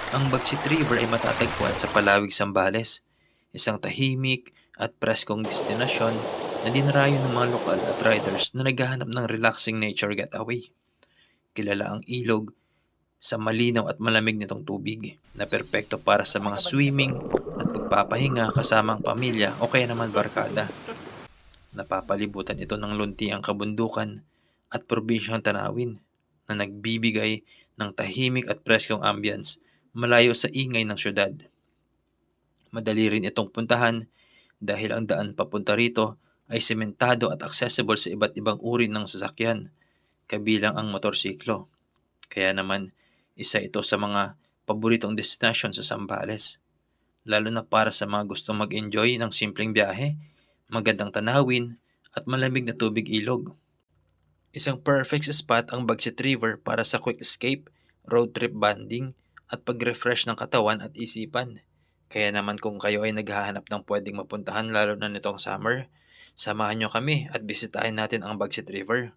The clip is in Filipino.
Ang Bagsit River ay matatagpuan sa Palawig, Zambales, isang tahimik at preskong destinasyon na dinarayo ng mga lokal at riders na naghahanap ng relaxing nature getaway. Kilala ang ilog sa malinaw at malamig nitong tubig na perpekto para sa mga swimming at pagpapahinga kasama ang pamilya o kaya naman barkada. Napapalibutan ito ng luntiang kabundukan at probinsyang tanawin na nagbibigay ng tahimik at preskong ambience malayo sa ingay ng syudad. Madali rin itong puntahan dahil ang daan papunta rito ay sementado at accessible sa iba't ibang uri ng sasakyan, kabilang ang motorsiklo. Kaya naman, isa ito sa mga paboritong destinasyon sa Zambales, lalo na para sa mga gustong mag-enjoy ng simpleng biyahe, magandang tanawin, at malamig na tubig ilog. Isang perfect spot ang Bagsit River para sa quick escape, road trip bonding, at pag-refresh ng katawan at isipan. Kaya naman kung kayo ay naghahanap ng pwedeng mapuntahan lalo na nitong summer, samahan nyo kami at bisitahin natin ang Bagsit River.